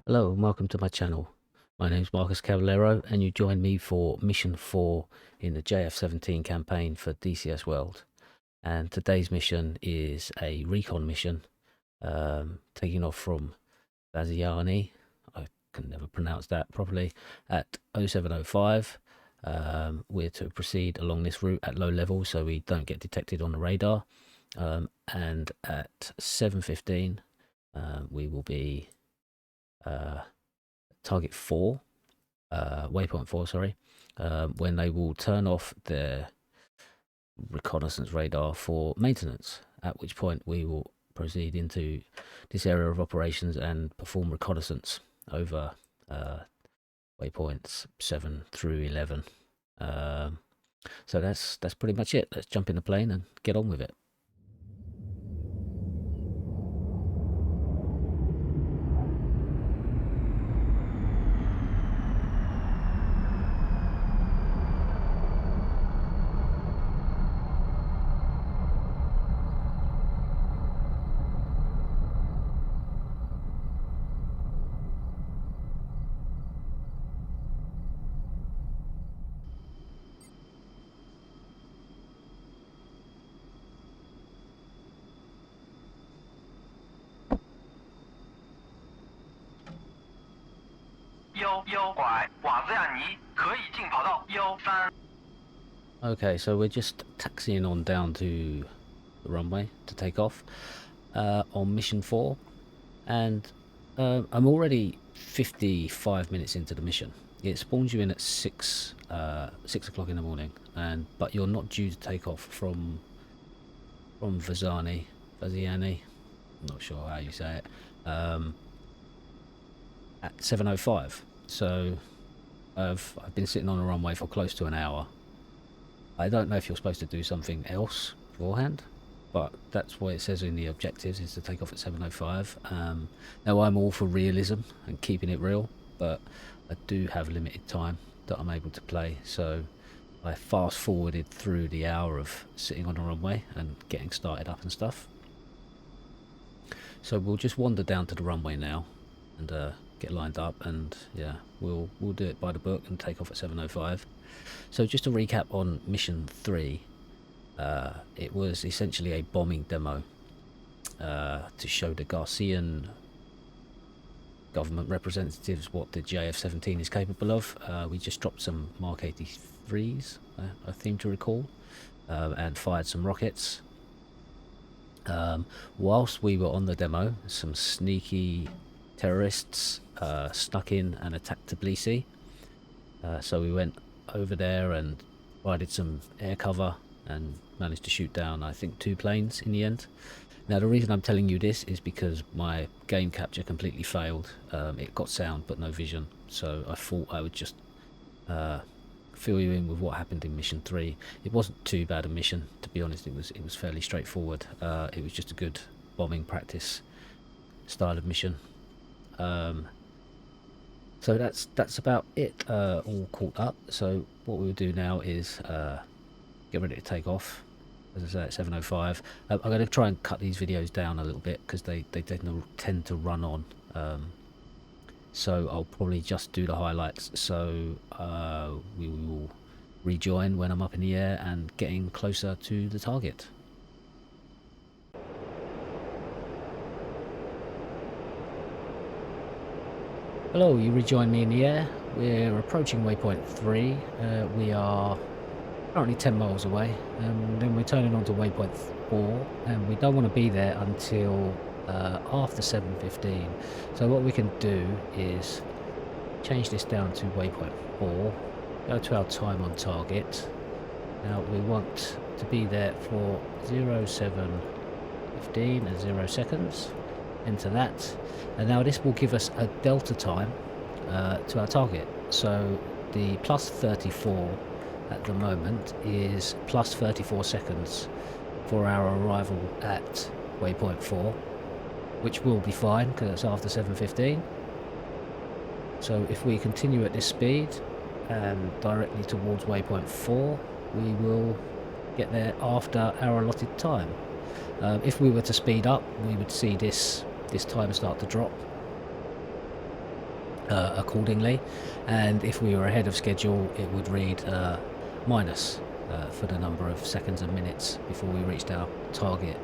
Hello and welcome to my channel. My name is Marcus Caballero and you join me for Mission 4 in the JF-17 campaign for DCS World. And today's mission is a Recon mission, taking off from Vaziani, I can never pronounce that properly, at 0705. We're to proceed along this route at low level so we don't get detected on the radar. And at 7:15 we will be target 4, waypoint 4, sorry, when they will turn off their reconnaissance radar for maintenance, at which point we will proceed into this area of operations and perform reconnaissance over waypoints 7 through 11. So that's pretty much it. Let's jump in the plane and get on with it. Okay, so we're just taxiing on down to the runway to take off on mission 4, and I'm already 55 minutes into the mission. It spawns you in at 6 o'clock in the morning, but you're not due to take off from Vaziani, I'm not sure how you say it, at 7:05. So I've been sitting on a runway for close to an hour. I don't know if you're supposed to do something else beforehand, but that's what it says in the objectives, is to take off at 7:05. Now I'm all for realism and keeping it real, but I do have limited time that I'm able to play, so I fast forwarded through the hour of sitting on the runway and getting started up and stuff. So we'll just wander down to the runway now and get lined up, and yeah, we'll do it by the book and take off at 7:05. So just to recap on mission 3, it was essentially a bombing demo to show the Garcian government representatives what the JF-17 is capable of. We just dropped some Mark 83s, I seem to recall, and fired some rockets. Whilst we were on the demo, some sneaky terrorists snuck in and attacked Tbilisi. So we went over there and provided some air cover and managed to shoot down, I think, 2 planes in the end. Now the reason I'm telling you this is because my game capture completely failed. It got sound but no vision, so I thought I would just fill you in with what happened in mission 3. It wasn't too bad a mission, to be honest. It was fairly straightforward. It was just a good bombing practice style of mission. So that's about it, all caught up. So what we'll do now is get ready to take off, as I say, at 7:05. I'm going to try and cut these videos down a little bit because they tend to run on. So I'll probably just do the highlights. So we will rejoin when I'm up in the air and getting closer to the target. Hello, you rejoin me in the air. We're approaching waypoint 3. We are currently 10 miles away, and then we're turning on to waypoint 4, and we don't want to be there until after 7:15. So what we can do is change this down to waypoint 4, go to our time on target. Now we want to be there for 07:15 and 0 seconds. Enter that, and now this will give us a delta time to our target. So the plus 34 at the moment is plus 34 seconds for our arrival at waypoint 4, which will be fine because it's after 7:15. So if we continue at this speed and directly towards waypoint 4, we will get there after our allotted time. If we were to speed up, we would see this time start to drop. accordingly, and if we were ahead of schedule it would read minus for the number of seconds and minutes before we reached our target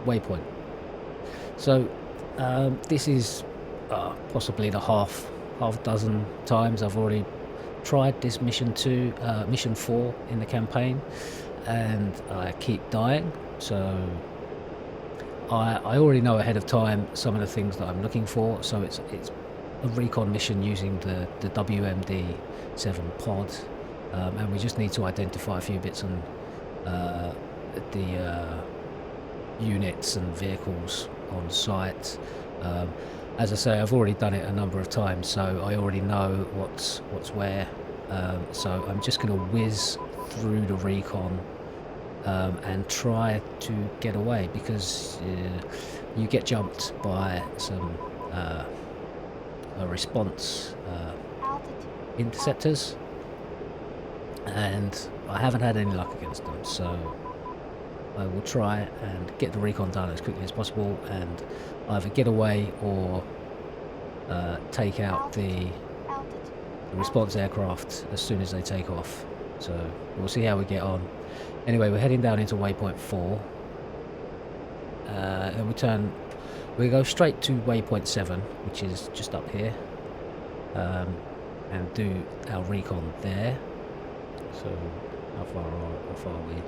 waypoint. So this is possibly the half dozen times I've already tried this mission 4 in the campaign, and I keep dying. So I already know ahead of time some of the things that I'm looking for. So it's a recon mission using the WMD-7 pod, and we just need to identify a few bits on the units and vehicles on site. As I say, I've already done it a number of times, so I already know what's where. So I'm just going to whiz through the recon and try to get away, because you get jumped by some response interceptors, and I haven't had any luck against them. So I will try and get the recon done as quickly as possible, and either get away or take out the response aircraft as soon as they take off. So we'll see how we get on. Anyway, we're heading down into waypoint 4, and we go straight to waypoint 7, which is just up here, and do our recon there. So how far are we?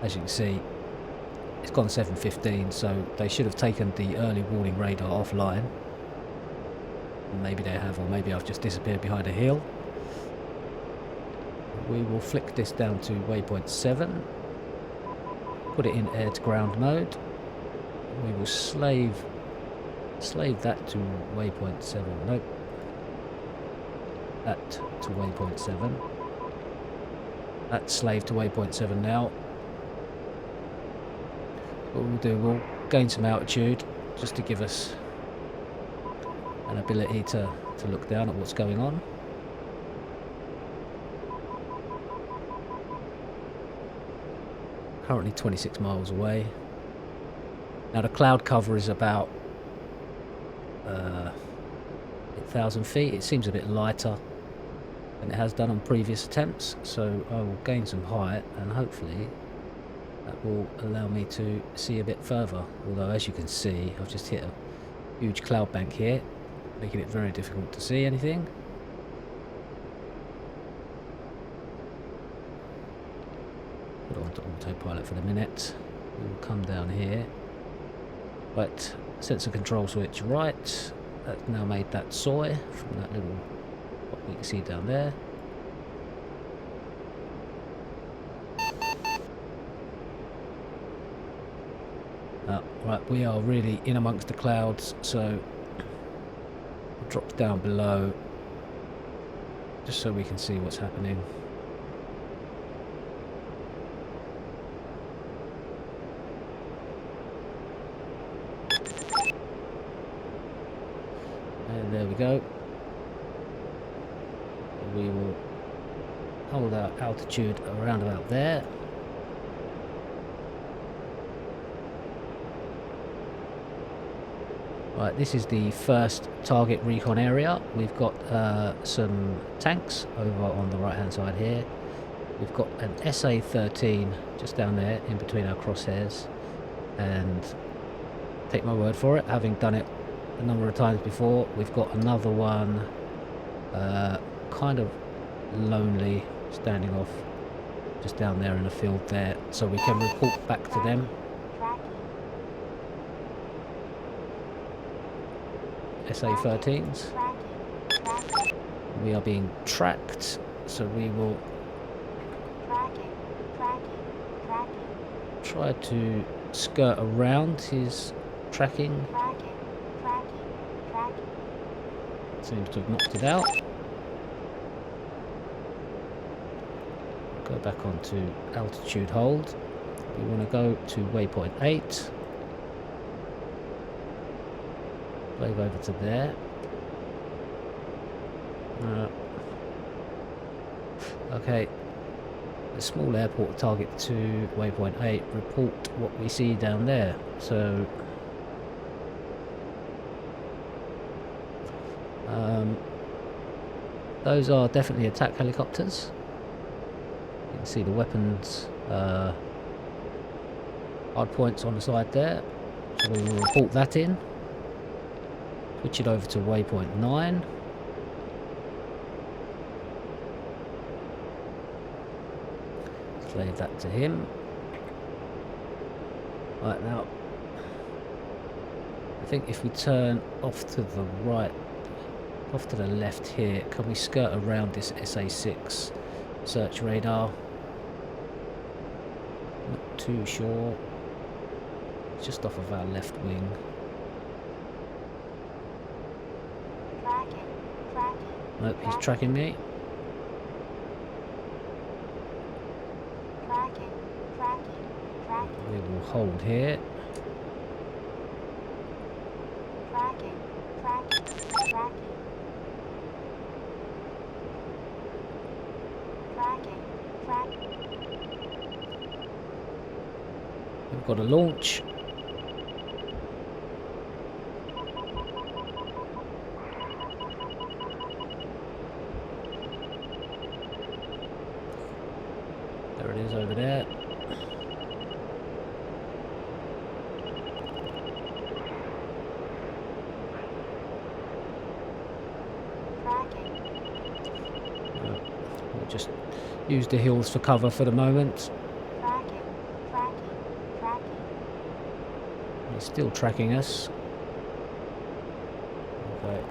As you can see, it's gone 7:15, so they should have taken the early warning radar offline. Maybe they have, or maybe I've just disappeared behind a hill. We will flick this down to waypoint 7, put it in air to ground mode. We will slave that to waypoint 7. Nope. That to waypoint 7. That's slave to waypoint 7 now. What we'll do, we'll gain some altitude just to give us an ability to look down at what's going on. Currently 26 miles away. Now the cloud cover is about 8,000 feet. It seems a bit lighter than it has done on previous attempts, so I will gain some height, and hopefully that will allow me to see a bit further. Although, as you can see, I've just hit a huge cloud bank here, making it very difficult to see anything. Put it onto autopilot for the minute. We will come down here. Right, sensor control switch right. That's now made that soy from that little, what you can see down there. Right, we are really in amongst the clouds, so I'll drop down below just so we can see what's happening. And there we go. We will hold our altitude around about there. Right, this is the first target recon area. We've got some tanks over on the right hand side here. We've got an SA-13 just down there in between our crosshairs, and take my word for it, having done it a number of times before, we've got another one kind of lonely, standing off just down there in the field there, so we can report back to them. SA-13s. We are being tracked, so we will try to skirt around his tracking. Seems to have knocked it out. Go back onto altitude hold. We want to go to waypoint 8. Wave over to there. Okay. A small airport target to waypoint 8. Report what we see down there. So Those are definitely attack helicopters. You can see the weapons hard points on the side there. So we will report that in. Switch it over to waypoint 9. Slave that to him. Right, now I think if we turn off to the right, off to the left here, can we skirt around this SA-6 search radar? Not too sure. It's just off of our left wing. Nope, he's tracking me. We will hold here. We've got a launch. There it is over there. We'll just use the hills for cover for the moment. He's still tracking us. Okay.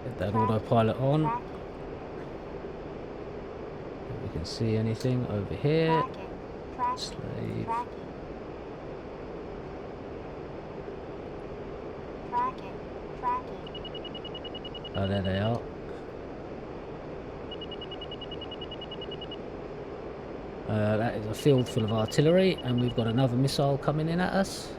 Get that autopilot on. If we can see anything over here. Slave. Oh, there they are. That is a field full of artillery, and we've got another missile coming in at us.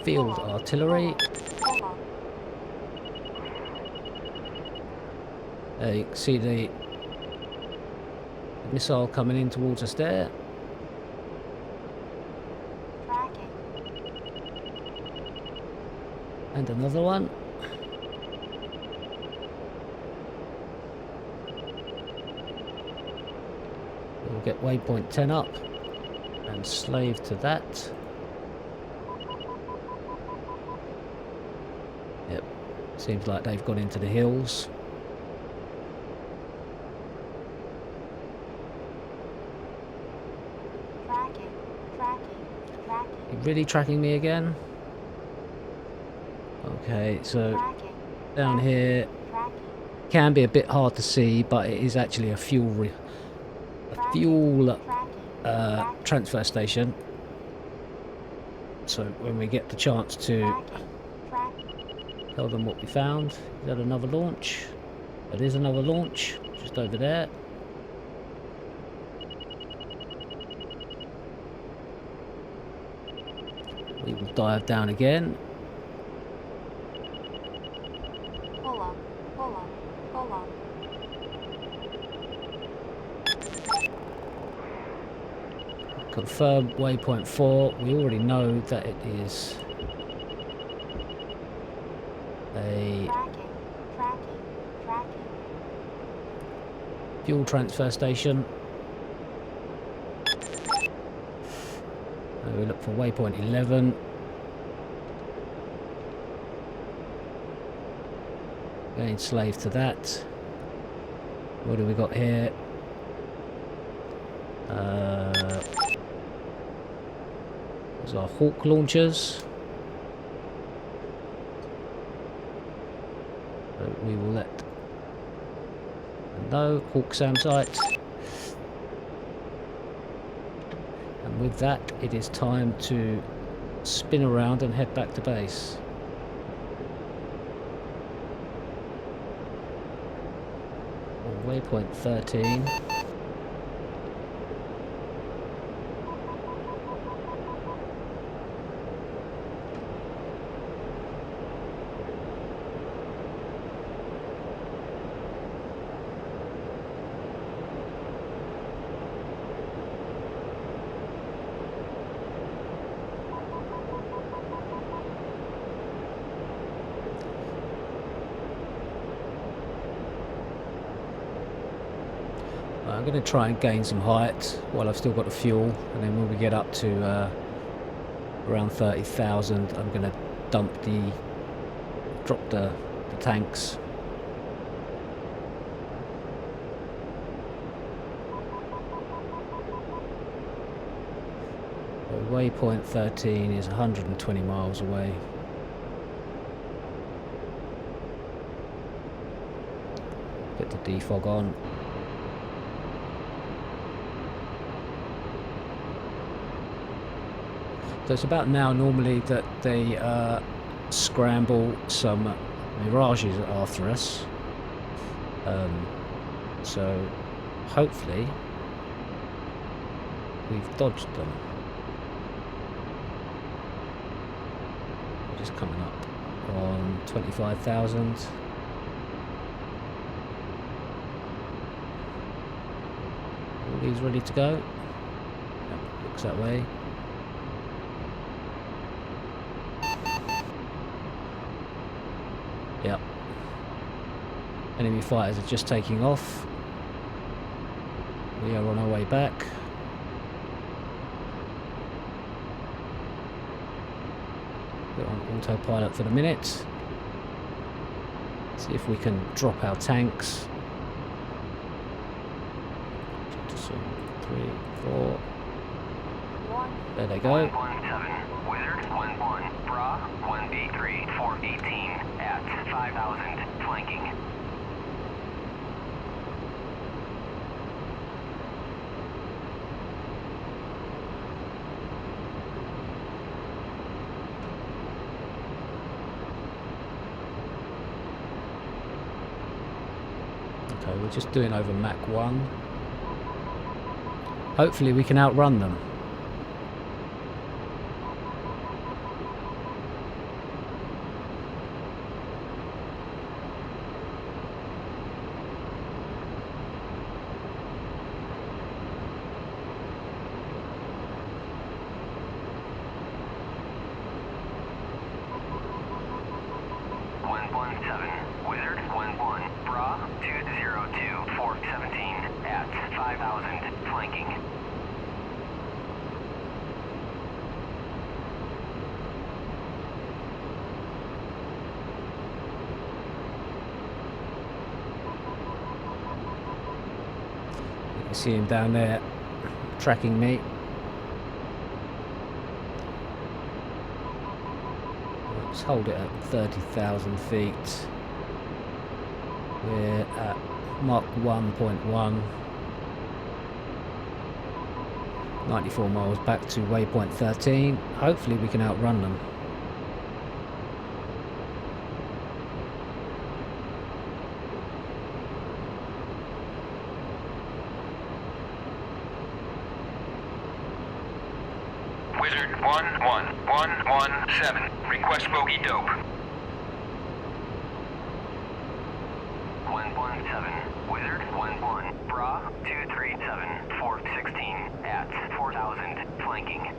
Field artillery. You can see the missile coming in towards us there. And another one. We'll get waypoint 10 up and slave to that. Yep, seems like they've gone into the hills. You really tracking me again? Okay, so down here can be a bit hard to see, but it is actually a fuel transfer station. So when we get the chance to tell them what we found. Is that another launch? That is another launch just over there. We will dive down again. Confirm waypoint 4. We already know that it is a fuel transfer station. We look for waypoint 11. Again, slave to that. What do we got here? Those are Hawk launchers. So we will let them know. Hawk SAM site. And with that, it is time to spin around and head back to base. On waypoint 13. going to try and gain some height while I've still got the fuel, and then when we get up to around 30,000, I'm going to drop the tanks. So waypoint 13 is 120 miles away. Get the defog on. So it's about now normally that they scramble some Mirages after us. So hopefully we've dodged them. Just coming up on 25,000. All these ready to go. Yep, looks that way. Yep. Enemy fighters are just taking off. We are on our way back. Put on autopilot for the minute. See if we can drop our tanks. 2, 3, 4. There they go. 117, Wizard, 1-1, Bra, 1B3, 418, at 5,000, flanking. Okay, we're just doing over Mach 1. Hopefully we can outrun them. Wizard, 1-1, Bra, 202, 417, at 5,000, flanking. You can see him down there tracking me. Let's hold it at 30,000 feet. We're at Mach 1.1. 94 miles back to waypoint 13. Hopefully we can outrun them. Wizard, 1-1-117, request bogey dope. 117, Wizard, 1-1, Bra, 237, 416, at 4,000, flanking.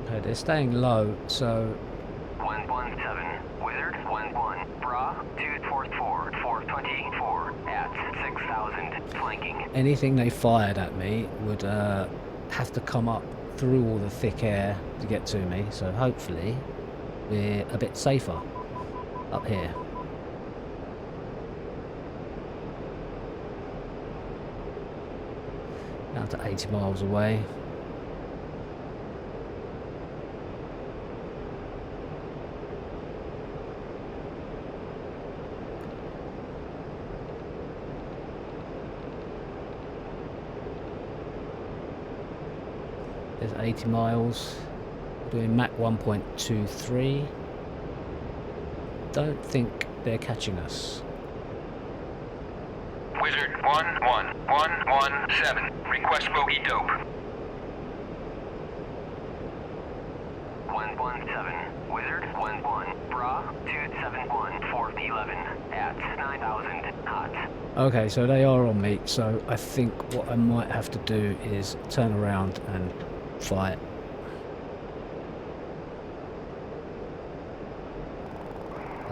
Okay, they're staying low, so 117, Wizard, 1-1, Bra, 244, 424, at 6,000, flanking. anything they fired at me would have to come up through all the thick air to get to me, so hopefully we're a bit safer up here. Down to 80 miles away. There's 80 miles. Doing Mach 1.23. Don't think they're catching us. Wizard, 1-1-117, request bogey dope. 117, Wizard, 1-1, Bra, 271, 411, at 9,000, hot. Okay, so they are on me, so I think what I might have to do is turn around and fight.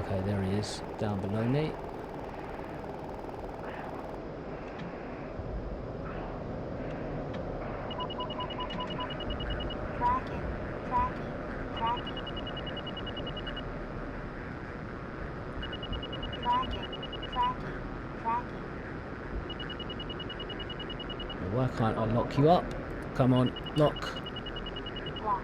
Okay, there he is, down below me. Why can't I lock you up? Come on, lock. Lock.